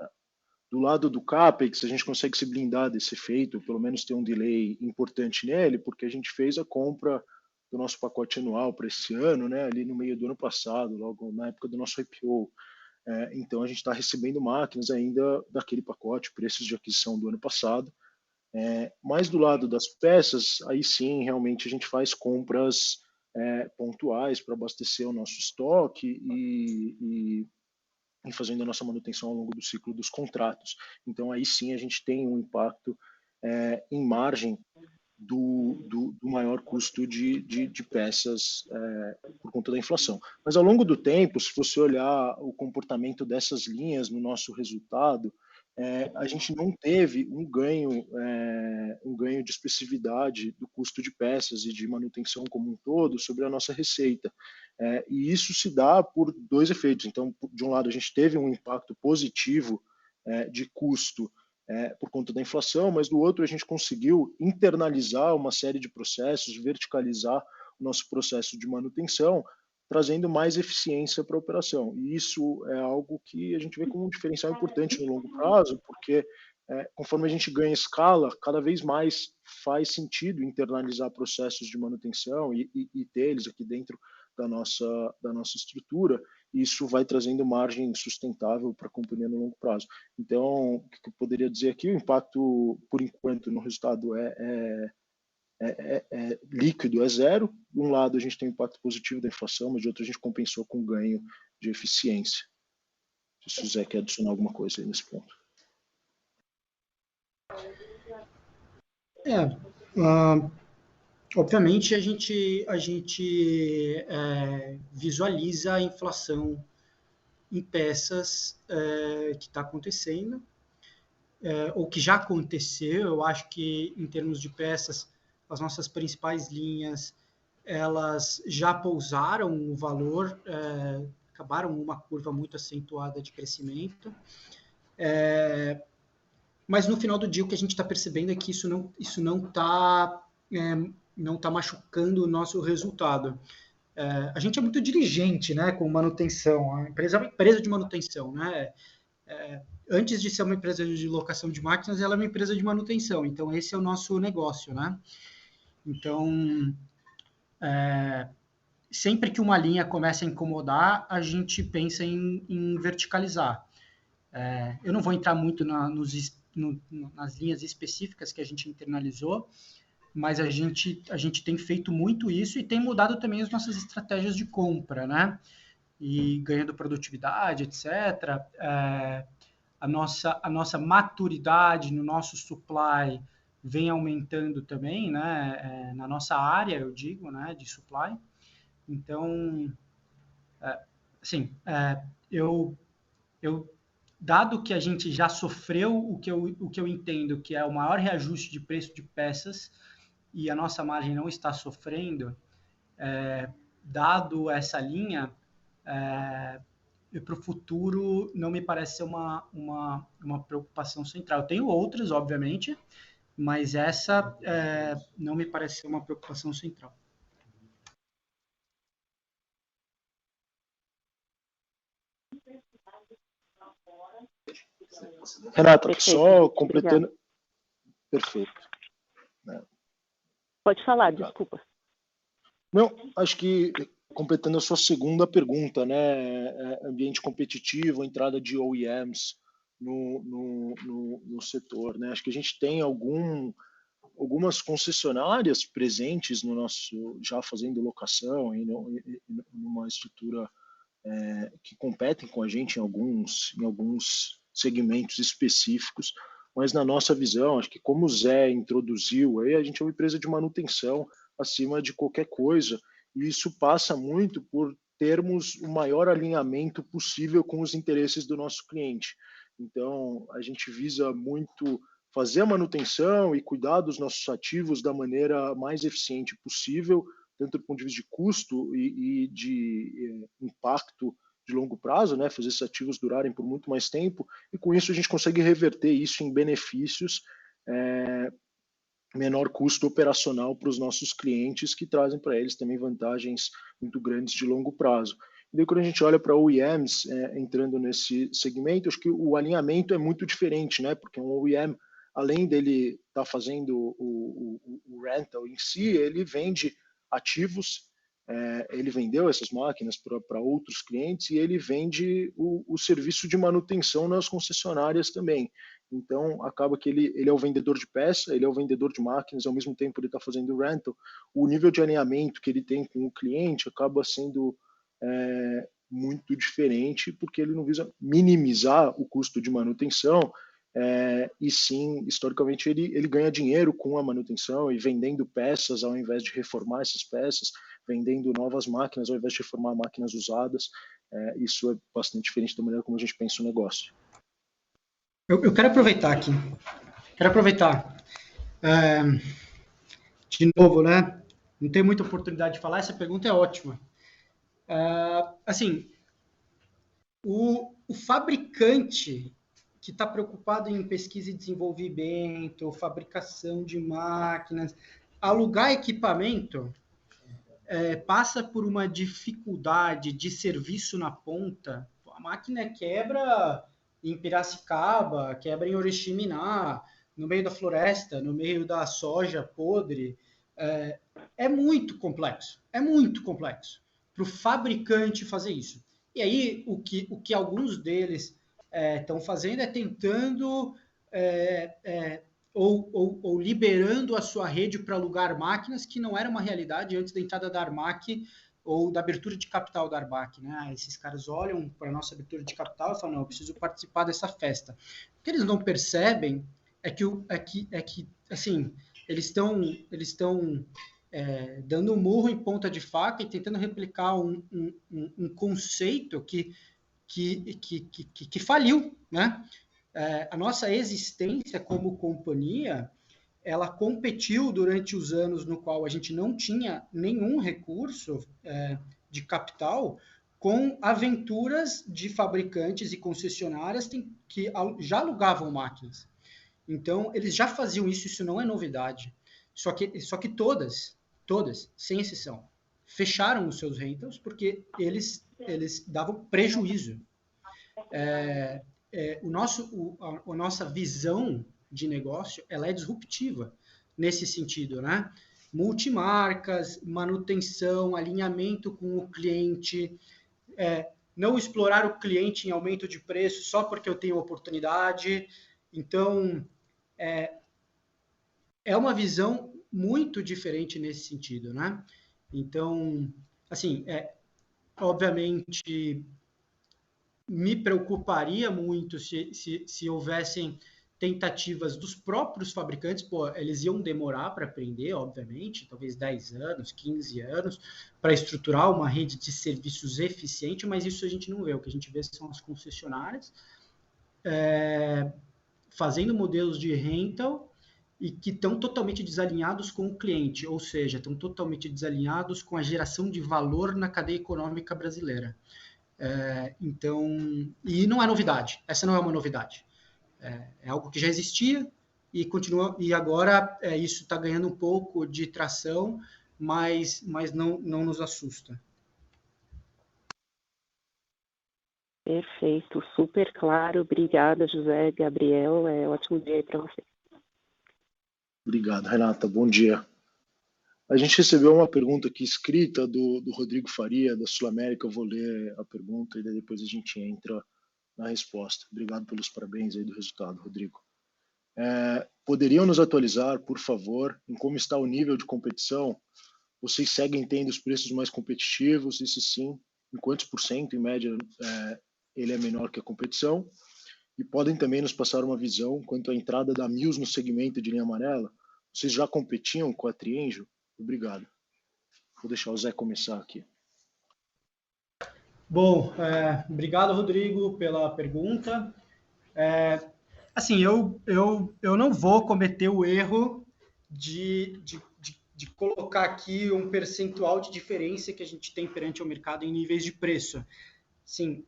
do lado do CAPEX, a gente consegue se blindar desse efeito, pelo menos ter um delay importante nele, porque a gente fez a compra do nosso pacote anual para esse ano, né, ali no meio do ano passado, logo na época do nosso IPO. Então, a gente está recebendo máquinas ainda daquele pacote, preços de aquisição do ano passado. Mas do lado das peças, aí sim, realmente a gente faz compras pontuais para abastecer o nosso estoque e fazendo a nossa manutenção ao longo do ciclo dos contratos. Então, aí sim a gente tem um impacto em margem do maior custo de peças por conta da inflação. Mas ao longo do tempo, se você olhar o comportamento dessas linhas no nosso resultado, a gente não teve um ganho de expressividade do custo de peças e de manutenção como um todo sobre a nossa receita. E isso se dá por dois efeitos. Então, de um lado, a gente teve um impacto positivo de custo por conta da inflação, mas do outro a gente conseguiu internalizar uma série de processos, verticalizar o nosso processo de manutenção, trazendo mais eficiência para a operação. E isso é algo que a gente vê como um diferencial importante no longo prazo, porque conforme a gente ganha escala, cada vez mais faz sentido internalizar processos de manutenção e ter eles aqui dentro da nossa estrutura. Isso vai trazendo margem sustentável para a companhia no longo prazo. Então, o que eu poderia dizer aqui, o impacto, por enquanto, no resultado líquido, é zero. De um lado, a gente tem um impacto positivo da inflação, mas de outro, a gente compensou com ganho de eficiência. Se o Zé quer adicionar alguma coisa aí nesse ponto. Obviamente, a gente visualiza a inflação em peças que está acontecendo, ou que já aconteceu. Eu acho que, em termos de peças, as nossas principais linhas, elas já pousaram o valor, acabaram uma curva muito acentuada de crescimento. Mas, no final do dia, o que a gente está percebendo é que isso não está machucando o nosso resultado. A gente é muito diligente, né, com manutenção. A empresa é uma empresa de manutenção, né? Antes de ser uma empresa de locação de máquinas, ela é uma empresa de manutenção. Então, esse é o nosso negócio, né? Então, sempre que uma linha começa a incomodar, a gente pensa em verticalizar. Eu não vou entrar muito nas linhas específicas que a gente internalizou, mas a gente tem feito muito isso e tem mudado também as nossas estratégias de compra, né? E ganhando produtividade, etc. A nossa maturidade no nosso supply vem aumentando também, né? Na nossa área, eu digo, né? De supply. Então, assim, dado que a gente já sofreu o que eu entendo que é o maior reajuste de preço de peças, e a nossa margem não está sofrendo, dado essa linha, para o futuro não me parece ser uma preocupação central. Eu tenho outras, obviamente, mas essa não me parece ser uma preocupação central. Renata, só completando... Perfeito. Pode falar, desculpa. Não, acho que completando a sua segunda pergunta, né, ambiente competitivo, entrada de OEMs no setor, né, acho que a gente tem algumas concessionárias presentes no nosso, já fazendo locação e numa estrutura que competem com a gente em alguns segmentos específicos, mas na nossa visão, acho que como o Zé introduziu, aí a gente é uma empresa de manutenção acima de qualquer coisa, e isso passa muito por termos o maior alinhamento possível com os interesses do nosso cliente. Então, a gente visa muito fazer a manutenção e cuidar dos nossos ativos da maneira mais eficiente possível, tanto do ponto de vista de custo e de impacto de longo prazo, né, fazer esses ativos durarem por muito mais tempo, e com isso a gente consegue reverter isso em benefícios, menor custo operacional para os nossos clientes, que trazem para eles também vantagens muito grandes de longo prazo. E daí, quando a gente olha para OEMs entrando nesse segmento, acho que o alinhamento é muito diferente, né, porque um OEM, além dele estar fazendo o rental em si, ele vende ativos, ele vendeu essas máquinas para outros clientes e ele vende o serviço de manutenção nas concessionárias também. Então, acaba que ele é o vendedor de peça, ele é o vendedor de máquinas, ao mesmo tempo ele está fazendo o rental. O nível de alinhamento que ele tem com o cliente acaba sendo muito diferente, porque ele não visa minimizar o custo de manutenção, e sim, historicamente, ele ganha dinheiro com a manutenção e vendendo peças ao invés de reformar essas peças, vendendo novas máquinas ao invés de reformar máquinas usadas. Isso é bastante diferente da maneira como a gente pensa o negócio. Eu quero aproveitar aqui. De novo, né? Não tenho muita oportunidade de falar, essa pergunta é ótima. Assim, o fabricante que está preocupado em pesquisa e desenvolvimento, fabricação de máquinas, alugar equipamento, passa por uma dificuldade de serviço na ponta. A máquina quebra em Piracicaba, quebra em Oriximiná, no meio da floresta, no meio da soja podre. É muito complexo para o fabricante fazer isso. E aí, o que alguns deles estão fazendo é tentando ou liberando a sua rede para alugar máquinas, que não era uma realidade antes da entrada da Armac ou da abertura de capital da Armac, né? Esses caras olham para a nossa abertura de capital e falam, não, eu preciso participar dessa festa. O que eles não percebem é que assim, eles estão dando um murro em ponta de faca e tentando replicar um conceito que faliu, né? A nossa existência como companhia, ela competiu durante os anos no qual a gente não tinha nenhum recurso de capital com aventuras de fabricantes e concessionárias que já alugavam máquinas. Então, eles já faziam isso não é novidade. Só que todas, sem exceção, fecharam os seus rentals porque eles davam prejuízo. A nossa visão de negócio, ela é disruptiva nesse sentido, né? Multimarcas, manutenção, alinhamento com o cliente, não explorar o cliente em aumento de preço só porque eu tenho oportunidade. Então, é uma visão muito diferente nesse sentido, né? Então, assim, obviamente, me preocuparia muito se houvessem tentativas dos próprios fabricantes. Eles iam demorar para aprender, obviamente, talvez 10 anos, 15 anos, para estruturar uma rede de serviços eficiente, mas isso a gente não vê. O que a gente vê são as concessionárias fazendo modelos de rental e que estão totalmente desalinhados com o cliente, ou seja, estão totalmente desalinhados com a geração de valor na cadeia econômica brasileira. Então, e não é novidade, essa não é uma novidade. É algo que já existia e continua, e agora isso está ganhando um pouco de tração, mas não nos assusta. Perfeito, super claro. Obrigada, José, Gabriel. Ótimo dia aí para você. Obrigado, Renata. Bom dia. A gente recebeu uma pergunta aqui escrita do Rodrigo Faria, da Sul América. Eu vou ler a pergunta e depois a gente entra na resposta. Obrigado pelos parabéns aí do resultado, Rodrigo. Poderiam nos atualizar, por favor, em como está o nível de competição? Vocês seguem tendo os preços mais competitivos? E se sim, em quantos por cento, em média, ele é menor que a competição? E podem também nos passar uma visão quanto à entrada da Mills no segmento de linha amarela? Vocês já competiam com a Triengio? Obrigado. Vou deixar o Zé começar aqui. Bom, obrigado, Rodrigo, pela pergunta. Assim, eu não vou cometer o erro de colocar aqui um percentual de diferença que a gente tem perante o mercado em níveis de preço. Sim,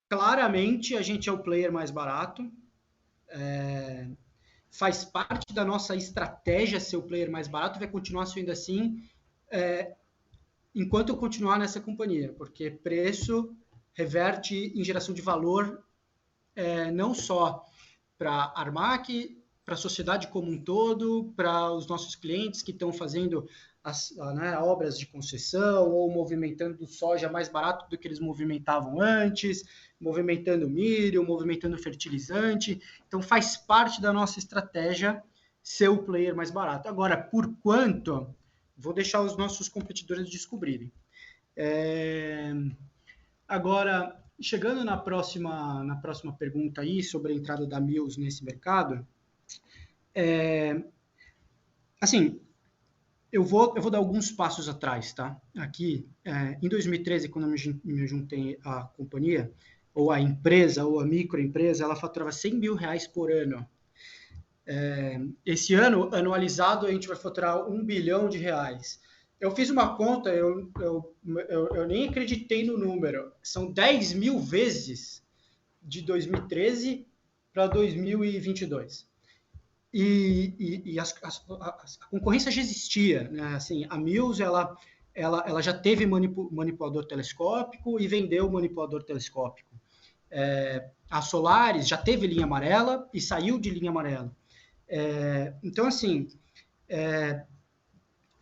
claramente a gente é o player mais barato, faz parte da nossa estratégia ser o player mais barato, vai continuar sendo assim enquanto eu continuar nessa companhia, porque preço reverte em geração de valor não só para a Armac, para a sociedade como um todo, para os nossos clientes que estão fazendo obras de concessão ou movimentando soja mais barato do que eles movimentavam antes, movimentando milho, movimentando fertilizante. Então, faz parte da nossa estratégia ser o player mais barato. Agora, por quanto, vou deixar os nossos competidores descobrirem. Agora, chegando na próxima pergunta aí, sobre a entrada da Mills nesse mercado, assim, eu vou dar alguns passos atrás, tá? Aqui, em 2013, quando eu me juntei à companhia, ou à empresa, ou à microempresa, ela faturava R$100 mil por ano. Esse ano, anualizado, a gente vai faturar R$1 bilhão. Eu fiz uma conta, eu nem acreditei no número. São 10 mil vezes de 2013 para 2022. E a concorrência já existia, né? Assim, a Mills ela já teve manipulador telescópico e vendeu manipulador telescópico. A Solaris já teve linha amarela e saiu de linha amarela. Então, assim,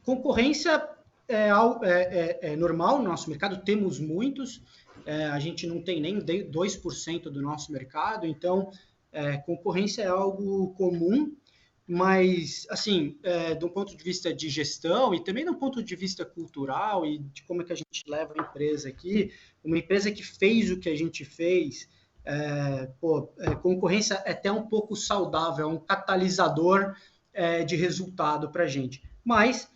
concorrência é normal no nosso mercado, temos muitos, a gente não tem nem 2% do nosso mercado, então concorrência é algo comum, mas, assim, do ponto de vista de gestão e também do ponto de vista cultural e de como é que a gente leva a empresa aqui, uma empresa que fez o que a gente fez Concorrência é até um pouco saudável, é um catalisador de resultado para a gente. Mas,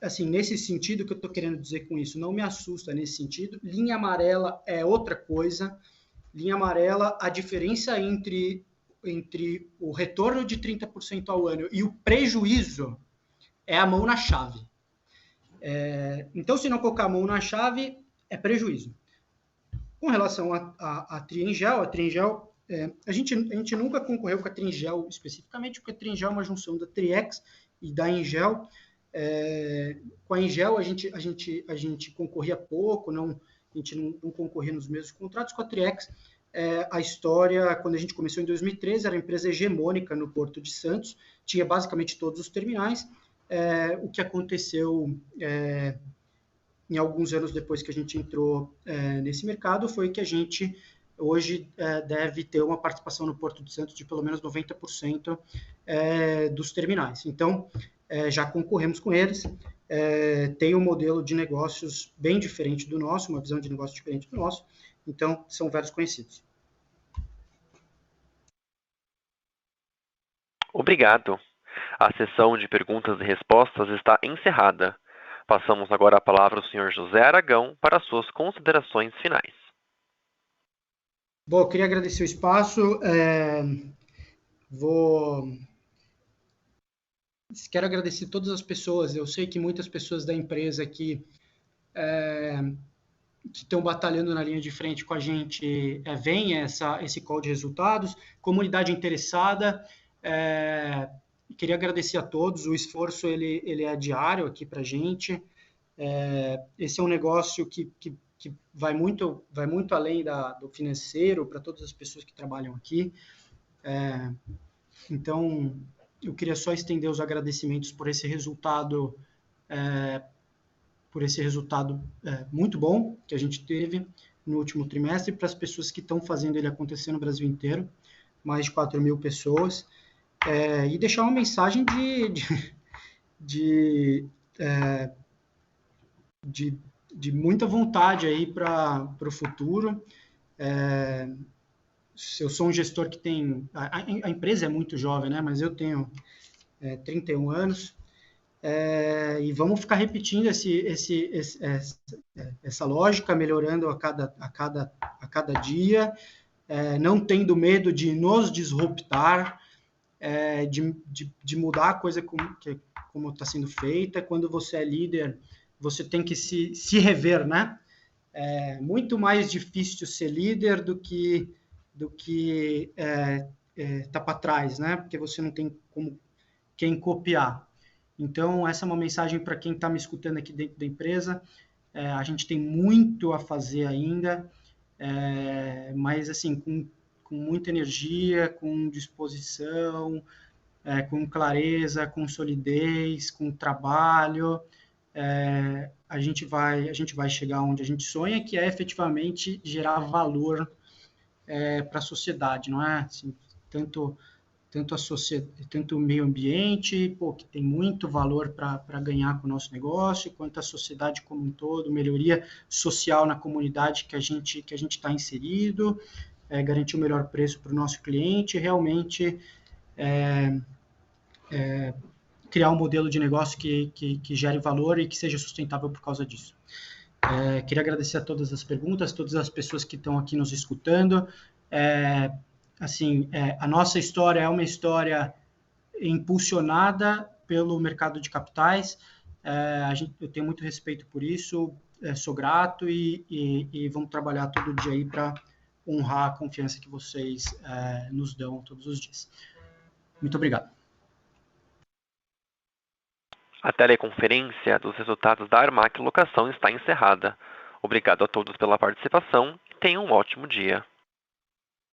assim, nesse sentido que eu estou querendo dizer com isso, não me assusta nesse sentido. Linha amarela é outra coisa. Linha amarela, a diferença entre o retorno de 30% ao ano e o prejuízo é a mão na chave. Então, se não colocar a mão na chave, é prejuízo. Com relação à Triengel, a gente nunca concorreu com a Triengel especificamente, porque a Triengel é uma junção da Triex e da Engel. Com a Engel, a gente concorria pouco, a gente não concorria nos mesmos contratos. Com a Triex, a história, quando a gente começou em 2013, era uma empresa hegemônica no Porto de Santos, tinha basicamente todos os terminais. O que aconteceu em alguns anos depois que a gente entrou nesse mercado foi que a gente hoje deve ter uma participação no Porto de Santos de pelo menos 90% dos terminais. Então, já concorremos com eles, tem um modelo de negócios bem diferente do nosso, uma visão de negócio diferente do nosso, então são velhos conhecidos. Obrigado. A sessão de perguntas e respostas está encerrada. Passamos agora a palavra ao senhor José Aragão para suas considerações finais. Bom, eu queria agradecer o espaço. Quero agradecer todas as pessoas. Eu sei que muitas pessoas da empresa que estão batalhando na linha de frente com a gente veem esse call de resultados. Comunidade interessada. Queria agradecer a todos. O esforço ele é diário aqui para a gente. Esse é um negócio que vai muito além do financeiro para todas as pessoas que trabalham aqui. Então, eu queria só estender os agradecimentos por esse resultado muito bom que a gente teve no último trimestre, para as pessoas que estão fazendo ele acontecer no Brasil inteiro, mais de 4.000 pessoas, e deixar uma mensagem de muita vontade aí para o futuro. Eu sou um gestor que tem... A empresa é muito jovem, né? Mas eu tenho 31 anos. E vamos ficar repetindo essa lógica, melhorando a cada dia, não tendo medo de nos disruptar, de mudar a coisa como está sendo feita. Quando você é líder, você tem que se rever, né? É muito mais difícil ser líder do que tá para trás, né? Porque você não tem quem copiar. Então, essa é uma mensagem para quem está me escutando aqui dentro da empresa. A gente tem muito a fazer ainda, mas assim, com muita energia, com disposição, com clareza, com solidez, com trabalho, a gente vai chegar onde a gente sonha, que é efetivamente gerar valor para a sociedade, não é? Assim, tanto o meio ambiente, que tem muito valor para ganhar com o nosso negócio, quanto a sociedade como um todo, melhoria social na comunidade que a gente está inserido, garantir o melhor preço para o nosso cliente, realmente criar um modelo de negócio que gere valor e que seja sustentável por causa disso. Queria agradecer a todas as perguntas, todas as pessoas que estão aqui nos escutando. A nossa história é uma história impulsionada pelo mercado de capitais. Eu tenho muito respeito por isso, sou grato e vamos trabalhar todo dia aí para honrar a confiança que vocês nos dão todos os dias. Muito obrigado. A teleconferência dos resultados da Armac Locação está encerrada. Obrigado a todos pela participação e tenham um ótimo dia.